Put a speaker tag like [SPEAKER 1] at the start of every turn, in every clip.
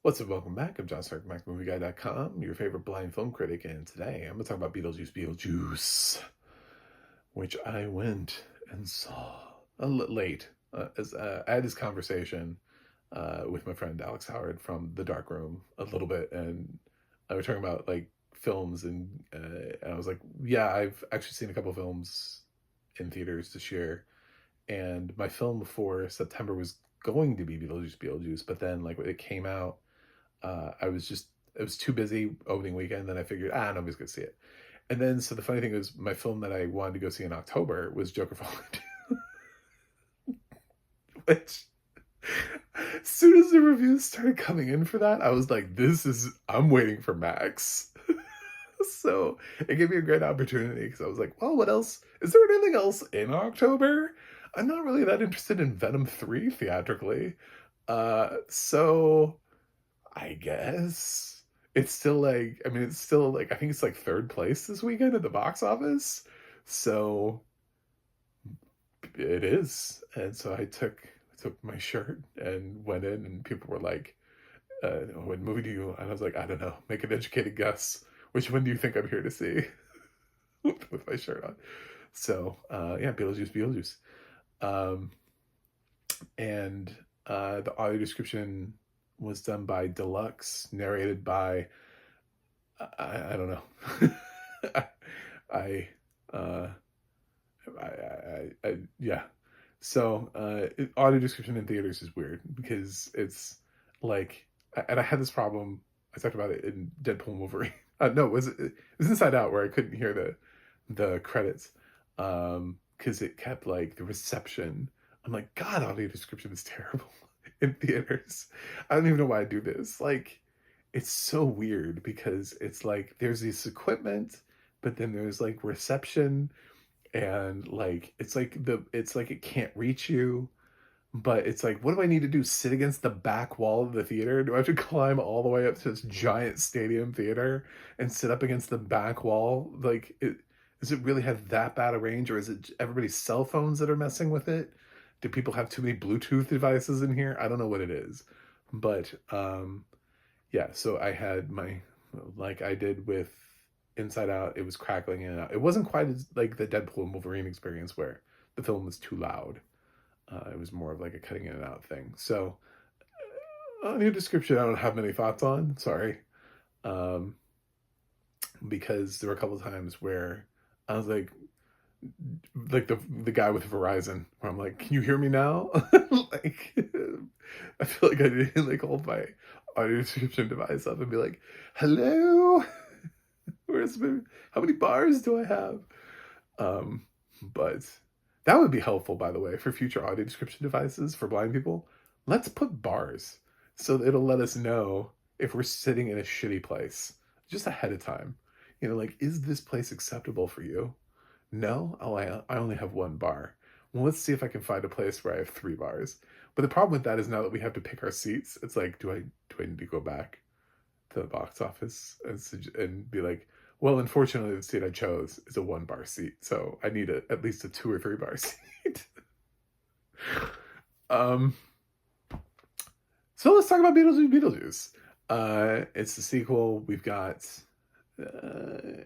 [SPEAKER 1] What's up? Welcome back. I'm John Stark, MacMovieGuy.com, your favorite blind film critic, and today I'm going to talk about Beetlejuice Beetlejuice, which I went and saw late. I had this conversation with my friend Alex Howard from The Dark Room a little bit, and I was talking about like films, and I was like, yeah, I've actually seen a couple films in theaters this year, and my film for September was going to be Beetlejuice Beetlejuice, but then like when it came out, it was too busy opening weekend. Then I figured, nobody's gonna see it. And then, so the funny thing is, my film that I wanted to go see in October was Joker Fallen 2, which, as soon as the reviews started coming in for that, I was like, I'm waiting for Max. So it gave me a great opportunity because I was like, well, what else? Is there anything else in October? I'm not really that interested in Venom 3 theatrically. So I guess it's still like, I think it's like third place this weekend at the box office. So it is. And so I took my shirt and went in, and people were like, what movie do you, and I was like, I don't know, make an educated guess. Which one do you think I'm here to see? With my shirt on. So, yeah, Beetlejuice, Beetlejuice. Um, and the audio description was done by Deluxe, narrated by I don't know. I, uh, yeah. So, audio description in theaters is weird because it's like, and I had this problem. I talked about it in Deadpool and Wolverine. No, it was Inside Out where I couldn't hear the credits, because it kept like the reception. I'm like, God, audio description is terrible in theaters. I don't even know why I do this. Like, it's so weird because it's like there's this equipment, but then there's like reception, and like it's like it can't reach you, but it's like, what do I need to do? Sit against the back wall of the theater? Do I have to climb all the way up to this giant stadium theater and sit up against the back wall? Like, does it really have that bad a range, or is it everybody's cell phones that are messing with it? Do people have too many Bluetooth devices in here? I don't know what it is, but yeah. So I had my, like I did with Inside Out, it was crackling in and out. It wasn't quite as like the Deadpool and Wolverine experience where the film was too loud. It was more of like a cutting in and out thing. So, on your description, I don't have many thoughts on. Sorry, um, because there were a couple of times where I was like the guy with Verizon, where I'm like, "Can you hear me now?" Like, I feel like I need to like hold my audio description device up and be like, "Hello, where's my, how many bars do I have?" Um, but that would be helpful, by the way, for future audio description devices for blind people. Let's put bars so that it'll let us know if we're sitting in a shitty place just ahead of time. You know, like, is this place acceptable for you? No? Oh, I only have one bar. Well, let's see if I can find a place where I have three bars. But the problem with that is now that we have to pick our seats, it's like, do I need to go back to the box office and be like, well, unfortunately, the seat I chose is a one bar seat, so I need at least a two or three bar seat. um, so let's talk about Beetlejuice Beetlejuice. It's the sequel. Uh,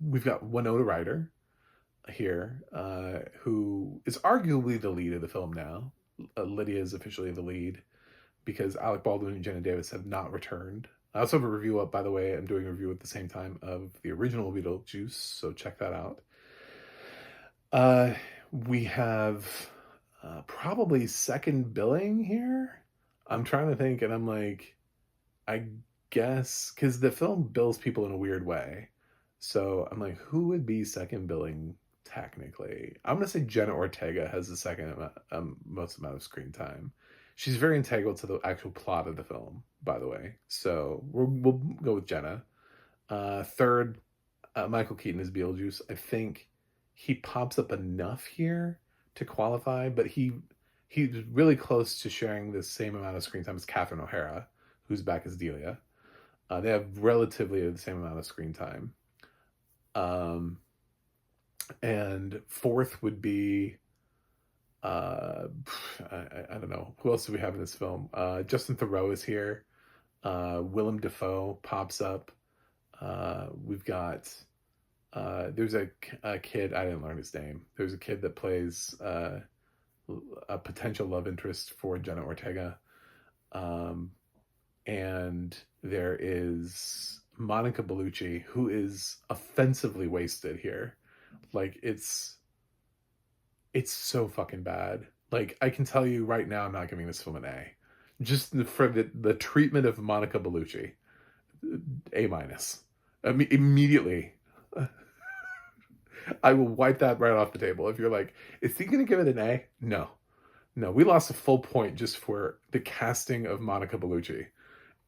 [SPEAKER 1] we've got Winona Ryder here, who is arguably the lead of the film now. Lydia is officially the lead because Alec Baldwin and Jenna Davis have not returned. I also have a review up, by the way. I'm doing a review at the same time of the original Beetlejuice, so check that out. We have probably second billing here. I'm trying to think, and I'm like, I guess, because the film bills people in a weird way. So I'm like, who would be second billing technically? I'm going to say Jenna Ortega has the second most amount of screen time. She's very integral to the actual plot of the film, by the way. So we'll go with Jenna. Third, Michael Keaton is Beetlejuice. I think he pops up enough here to qualify, but he's really close to sharing the same amount of screen time as Catherine O'Hara, who's back as Delia. They have relatively the same amount of screen time. Um, and fourth would be, I don't know, who else do we have in this film? Justin Theroux is here. Willem Dafoe pops up. We've got there's a kid, I didn't learn his name. There's a kid that plays a potential love interest for Jenna Ortega. Um, and there is Monica Bellucci, who is offensively wasted here. Like it's so fucking bad. Like I can tell you right now, I'm not giving this film an A. Just for the treatment of Monica Bellucci, A minus. Immediately, I will wipe that right off the table. If you're like, is he going to give it an A? No, no. We lost a full point just for the casting of Monica Bellucci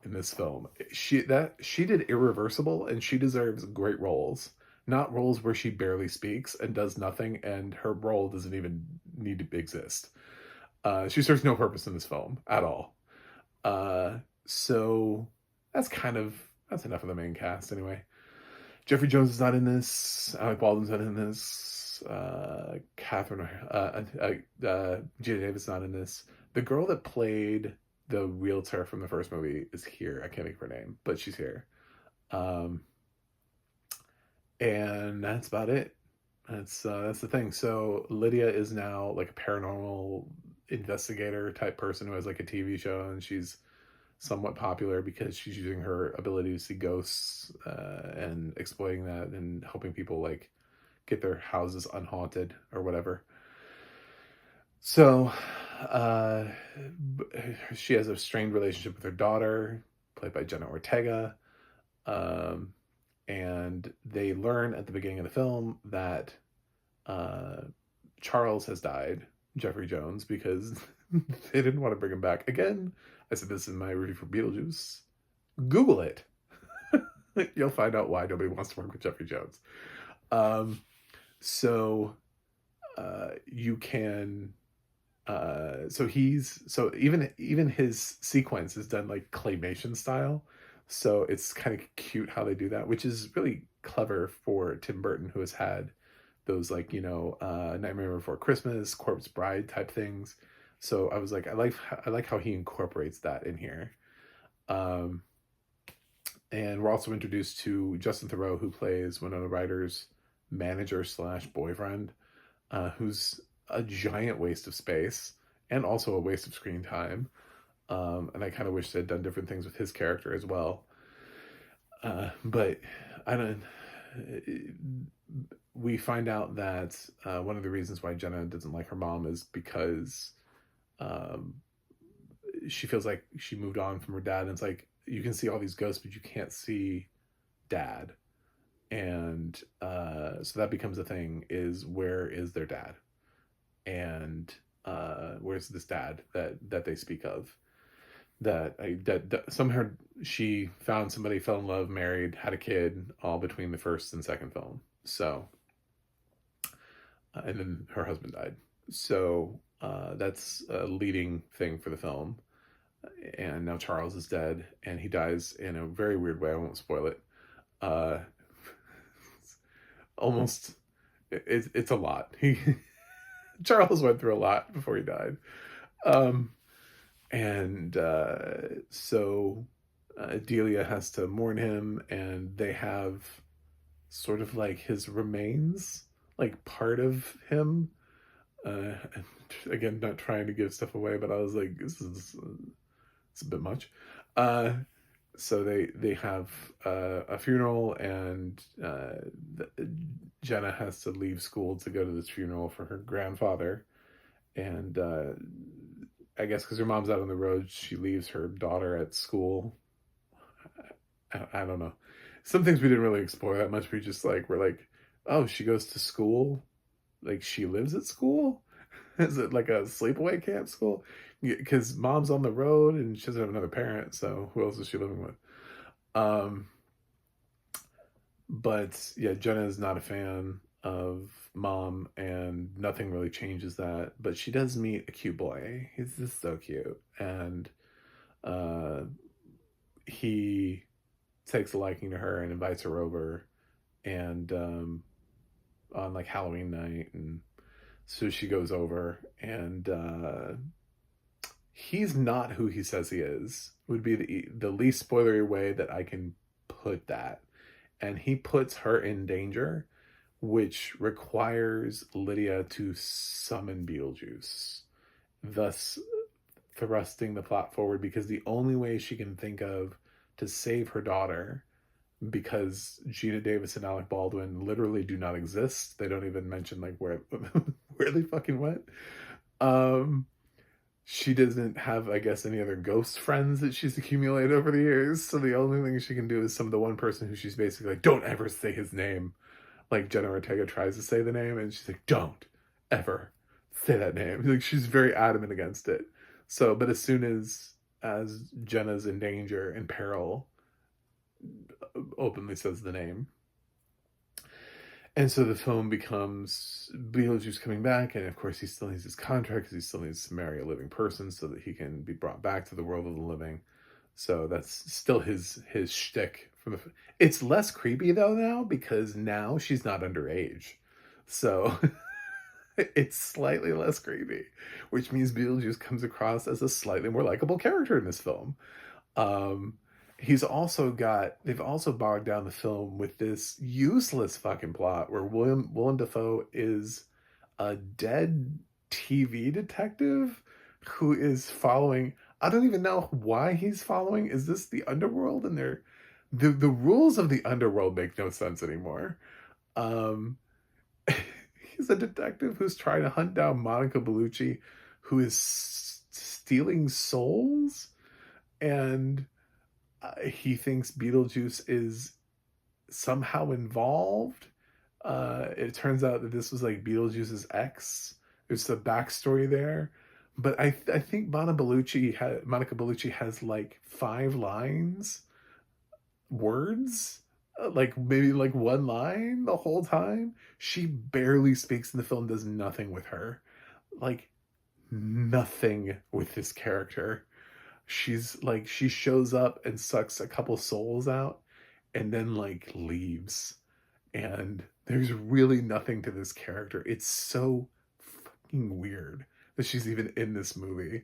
[SPEAKER 1] in this film. She did Irreversible, and she deserves great roles, not roles where she barely speaks and does nothing, and her role doesn't even need to exist. She serves no purpose in this film at all. So that's enough of the main cast anyway. Jeffrey Jones is not in this. Alec Baldwin's not in this. Gina Davis not in this. The girl that played the realtor from the first movie is here. I can't think of her name, but she's here. And that's about it. That's the thing. So Lydia is now like a paranormal investigator type person who has like a TV show, and she's somewhat popular because she's using her ability to see ghosts and exploiting that and helping people like get their houses unhaunted or whatever. So she has a strained relationship with her daughter, played by Jenna Ortega. And they learn at the beginning of the film that Charles has died, Jeffrey Jones, because they didn't want to bring him back. Again, I said this in my review for Beetlejuice. Google it. You'll find out why nobody wants to work with Jeffrey Jones. You can... so even his sequence is done like claymation style. So it's kind of cute how they do that, which is really clever for Tim Burton, who has had those like, Nightmare Before Christmas, Corpse Bride type things. So I was like, I like how he incorporates that in here. And we're also introduced to Justin Theroux, who plays Winona Ryder's manager / boyfriend, who's a giant waste of space and also a waste of screen time. And I kind of wish they'd done different things with his character as well. But we find out that one of the reasons why Jenna doesn't like her mom is because she feels like she moved on from her dad. And it's like, you can see all these ghosts, but you can't see dad. And so that becomes a thing, is where is their dad? And where's this dad that they speak of? That somehow she found somebody, fell in love, married, had a kid, all between the first and second film. So, and then her husband died. So that's a leading thing for the film. And now Charles is dead, and he dies in a very weird way. I won't spoil it. It's a lot. Charles went through a lot before he died. So Delia has to mourn him, and they have sort of like his remains, like part of him. Again, not trying to give stuff away, but I was like, it's a bit much. So they have a funeral, and Jenna has to leave school to go to this funeral for her grandfather. And I guess because her mom's out on the road, she leaves her daughter at school. I don't know. Some things we didn't really explore that much. We're like, oh, she goes to school? Like, she lives at school? Is it like a sleepaway camp school? Because mom's on the road and she doesn't have another parent, so who else is she living with? But yeah, Jenna is not a fan of mom, and nothing really changes that. But she does meet a cute boy. He's just so cute, and he takes a liking to her and invites her over, and on like Halloween night, and so she goes over, and he's not who he says he is, would be the least spoilery way that I can put that. And he puts her in danger, which requires Lydia to summon Beetlejuice, thus thrusting the plot forward, because the only way she can think of to save her daughter, because Gina Davis and Alec Baldwin literally do not exist. They don't even mention like where where they fucking went. Um, she doesn't have, I guess, any other ghost friends that she's accumulated over the years. So the only thing she can do is some of the one person who she's basically like, don't ever say his name. Like Jenna Ortega tries to say the name, and she's like, don't ever say that name. Like she's very adamant against it. So, but as soon as Jenna's in danger, in peril, openly says the name. And so the film becomes Beetlejuice coming back, and of course he still needs his contract because he still needs to marry a living person so that he can be brought back to the world of the living. So that's still his shtick from the. It's less creepy though now, because now she's not underage, so it's slightly less creepy, which means Beetlejuice comes across as a slightly more likable character in this film. Um, they've also bogged down the film with this useless fucking plot where Willem Dafoe is a dead TV detective who is following. I don't even know why he's following. Is this the underworld? And the rules of the underworld make no sense anymore. Um, he's a detective who's trying to hunt down Monica Bellucci, who is stealing souls, and he thinks Beetlejuice is somehow involved. It turns out that this was like Beetlejuice's ex. There's a backstory there, but I think Monica Bellucci has like 5 lines, words, like maybe like 1 line the whole time. She barely speaks in the film. Does nothing with her, like nothing with this character. She shows up and sucks a couple souls out and then like leaves, and there's really nothing to this character. It's so fucking weird that she's even in this movie.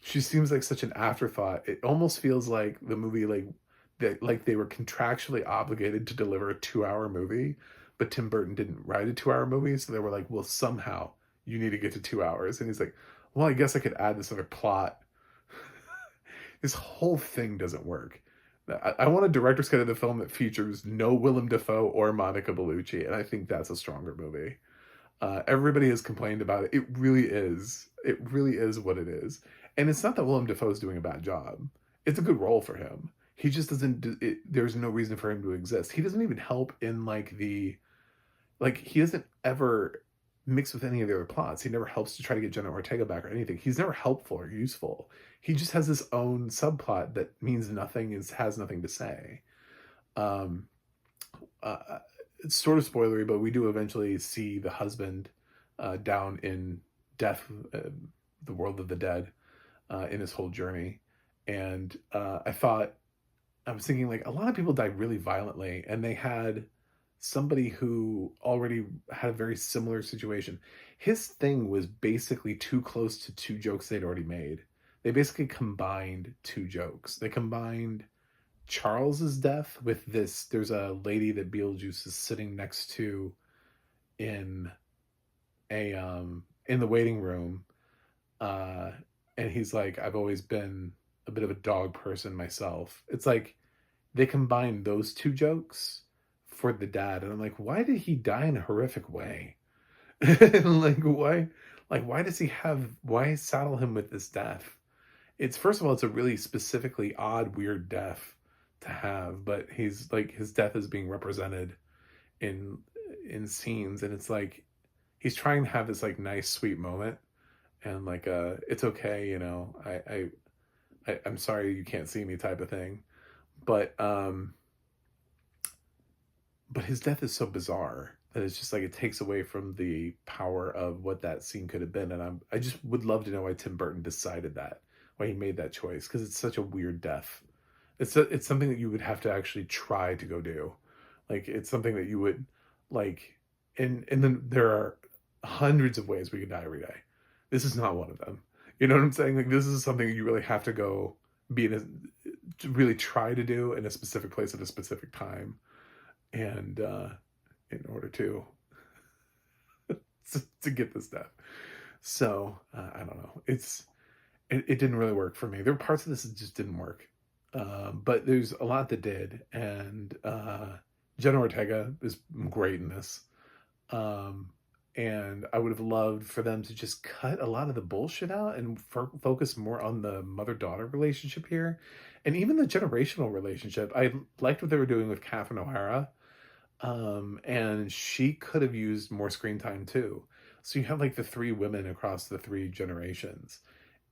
[SPEAKER 1] She seems like such an afterthought. It almost feels like the movie, like they were contractually obligated to deliver a 2-hour movie, but Tim Burton didn't write a 2-hour movie, so they were like, well, somehow you need to get to 2 hours. And he's like, well, I guess I could add this other plot. This whole thing doesn't work. I want a director's cut of the film that features no Willem Dafoe or Monica Bellucci, and I think that's a stronger movie. Everybody has complained about it. It really is. It really is what it is. And it's not that Willem Dafoe is doing a bad job. It's a good role for him. He just doesn't. There's no reason for him to exist. He doesn't even help in he doesn't ever mix with any of the other plots. He never helps to try to get Jenna Ortega back or anything. He's never helpful or useful. He just has his own subplot that means nothing, has nothing to say. Um, it's sort of spoilery, but we do eventually see the husband down in death, the world of the dead, in his whole journey. And I was thinking, like, a lot of people died really violently, and they had somebody who already had a very similar situation. His thing was basically too close to 2 jokes they'd already made. They basically combined 2 jokes. They combined Charles's death with this. There's a lady that Beetlejuice is sitting next to in the waiting room, and he's like, I've always been a bit of a dog person myself. It's like they combined those 2 jokes for the dad, and I'm like, why did he die in a horrific way? Why does he why saddle him with this death? It's, first of all, it's a really specifically odd, weird death to have, but he's like, his death is being represented in scenes, and it's like he's trying to have this like nice sweet moment, and like it's okay, I'm sorry you can't see me type of thing, but his death is so bizarre that it's just like it takes away from the power of what that scene could have been. And I just would love to know why Tim Burton decided that, why he made that choice, because it's such a weird death. It's something that you would have to actually try to go do. Like, it's something that you would like, and then there are hundreds of ways we could die every day. This is not one of them. You know what I'm saying? Like, this is something you really have to go be in to really try to do in a specific place at a specific time, and in order to to get this stuff. So I don't know. It didn't really work for me. There were parts of this that just didn't work, but there's a lot that did. And Jenna Ortega is great in this. Um, and I would have loved for them to just cut a lot of the bullshit out and focus more on the mother-daughter relationship here, and even the generational relationship. I liked what they were doing with Catherine O'Hara, and she could have used more screen time too. So you have like the three women across the three generations,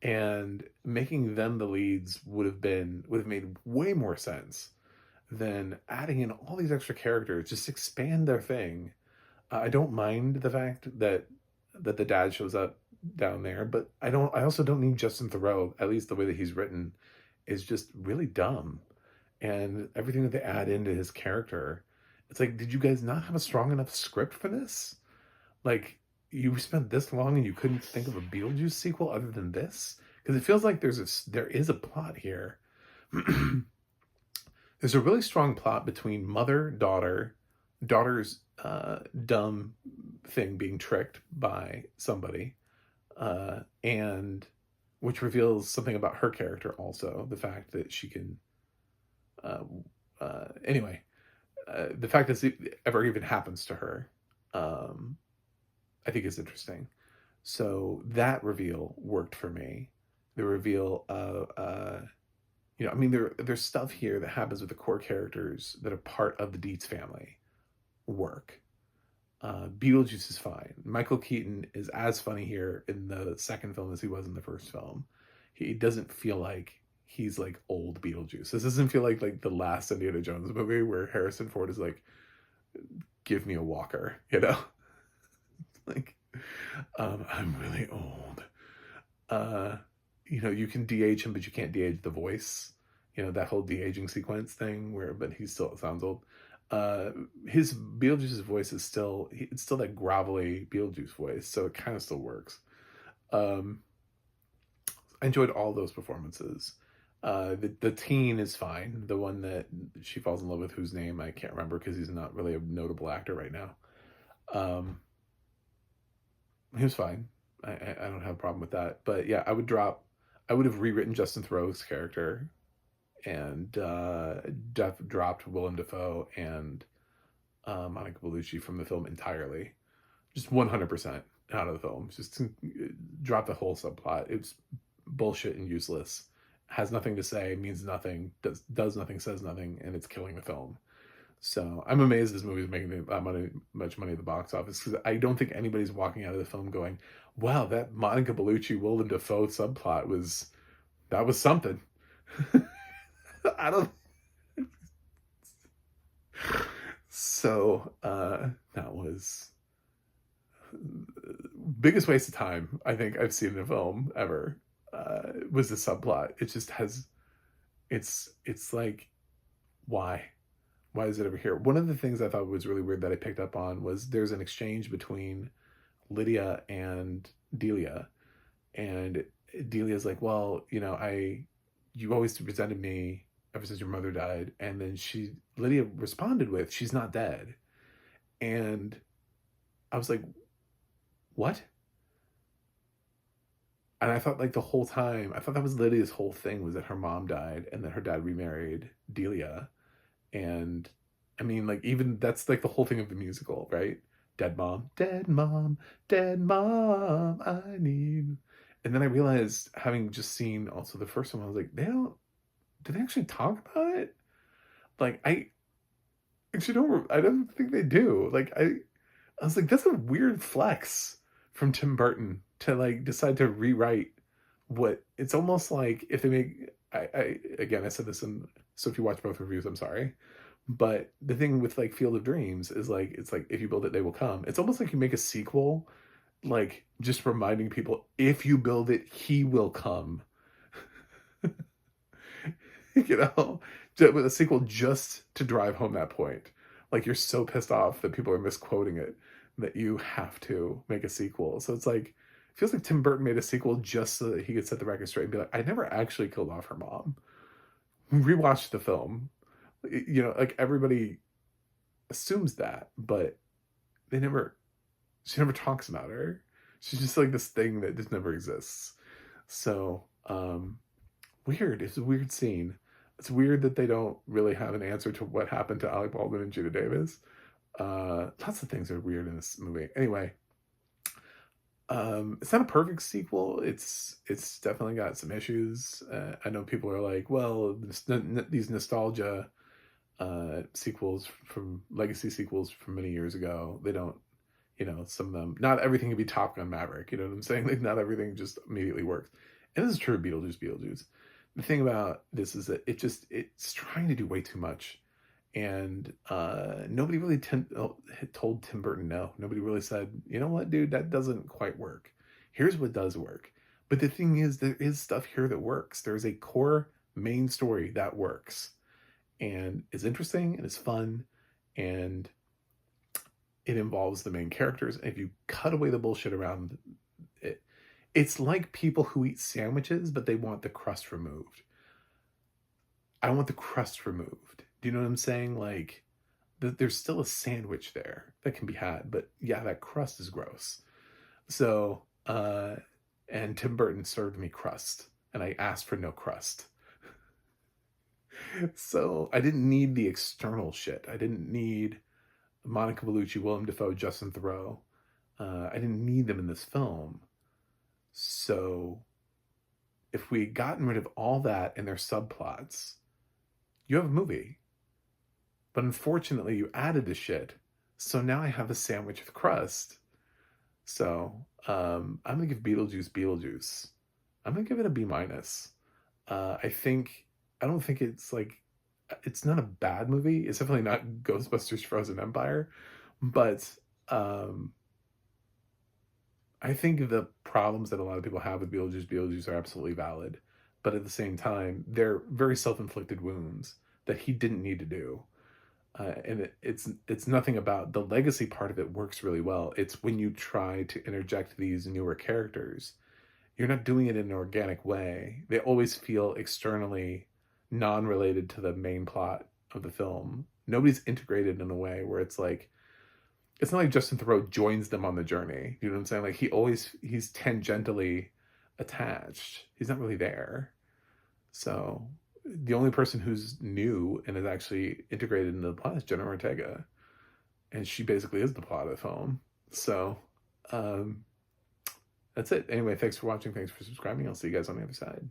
[SPEAKER 1] and making them the leads would have made way more sense than adding in all these extra characters. Just expand their thing. I don't mind the fact that the dad shows up down there, but I also don't need Justin Theroux. At least the way that he's written is just really dumb, and everything that they add into his character, it's like, did you guys not have a strong enough script for this? Like, you spent this long and you couldn't think of a Beetlejuice sequel other than this? Because it feels like there is a plot here. There's a really strong plot between mother, daughter's dumb thing being tricked by somebody, and which reveals something about her character also. The fact that she can, anyway, the fact that it ever even happens to her, I think is interesting. So that reveal worked for me. The reveal of, I mean, there's stuff here that happens with the core characters that are part of the Dietz family work. Beetlejuice is fine. Michael Keaton is as funny here in the second film as he was in the first film. He doesn't feel like he's like old Beetlejuice. This doesn't feel like the last Indiana Jones movie where Harrison Ford is like, give me a walker, you know? Like, I'm really old. You can de-age him, but you can't de-age the voice. That whole de-aging sequence thing but he still sounds old. His Beetlejuice's voice is it's still that gravelly Beetlejuice voice, so it kind of still works. I enjoyed all those performances. The teen is fine. The one that she falls in love with, whose name I can't remember because he's not really a notable actor right now. He was fine. I don't have a problem with that. But yeah, I would have rewritten Justin Theroux's character and dropped Willem Dafoe and Monica Bellucci from the film entirely. Just 100% out of the film. Just drop the whole subplot. It's bullshit and useless. Has nothing to say, means nothing, does nothing, says nothing, and it's killing the film. So I'm amazed this movie is making that much money at the box office, because I don't think anybody's walking out of the film going, wow, that Monica Bellucci, Willem Dafoe subplot was something. I don't. So that was biggest waste of time I think I've seen in a film ever. Was the subplot. It just has. It's like, why is it over here? One of the things I thought was really weird that I picked up on was there's an exchange between Lydia and Delia, and Delia's like, well, you always resented me ever since your mother died. And then Lydia responded with, she's not dead. And I was like, what? And I thought, like, the whole time, I thought that was Lydia's whole thing, was that her mom died and then her dad remarried Delia. And I mean, like, even that's like the whole thing of the musical, right? Dead mom, dead mom, dead mom, I need. And then I realized, having just seen also the first one, I was like, did they actually talk about it? Like, I don't think they do. Like, I was like, that's a weird flex from Tim Burton to like decide to rewrite what it's almost like if they make. I said this so if you watch both reviews, I'm sorry. But the thing with like Field of Dreams is like, it's like, if you build it, they will come. It's almost like you make a sequel, like just reminding people, if you build it, he will come. With a sequel just to drive home that point. Like, you're so pissed off that people are misquoting it that you have to make a sequel. So it's like, feels like Tim Burton made a sequel just so that he could set the record straight and be like, I never actually killed off her mom. Rewatch the film. You know, like everybody assumes that, but they never, she never talks about her. She's just like this thing that just never exists. So, weird. It's a weird scene. It's weird that they don't really have an answer to what happened to Alec Baldwin and Gina Davis. Lots of things are weird in this movie. Anyway, it's not a perfect sequel. It's definitely got some issues. I know people are like, well, these nostalgia sequels from legacy sequels from many years ago, they don't, you know, some of them, not everything can be Top Gun Maverick. You know what I'm saying? Like not everything just immediately works. And this is true of Beetlejuice. The thing about this is that it's trying to do way too much. And nobody really told Tim Burton no. Nobody really said, you know what, dude, that doesn't quite work. Here's what does work. But the thing is, there is stuff here that works. There's a core main story that works. And it's interesting and it's fun. And it involves the main characters. And if you cut away the bullshit around it, it's like people who eat sandwiches, but they want the crust removed. I want the crust removed. Do you know what I'm saying? Like, there's still a sandwich there that can be had, but yeah, that crust is gross. So, and Tim Burton served me crust, and I asked for no crust. So I didn't need the external shit. I didn't need Monica Bellucci, Willem Dafoe, Justin Theroux. I didn't need them in this film. So if we had gotten rid of all that and their subplots, you have a movie. But unfortunately, you added the shit. So now I have a sandwich with crust. So I'm going to give Beetlejuice. I'm going to give it a B-. I don't think it's not a bad movie. It's definitely not Ghostbusters Frozen Empire. But I think the problems that a lot of people have with Beetlejuice are absolutely valid. But at the same time, they're very self-inflicted wounds that he didn't need to do. And it's nothing about the legacy part of it works really well. It's when you try to interject these newer characters, you're not doing it in an organic way. They always feel externally non-related to the main plot of the film. Nobody's integrated in a way where it's like, it's not like Justin Theroux joins them on the journey. You know what I'm saying? Like he's tangentially attached. He's not really there. So the only person who's new and is actually integrated into the plot is Jenna Ortega. And she basically is the plot of the film. So that's it. Anyway, thanks for watching. Thanks for subscribing. I'll see you guys on the other side.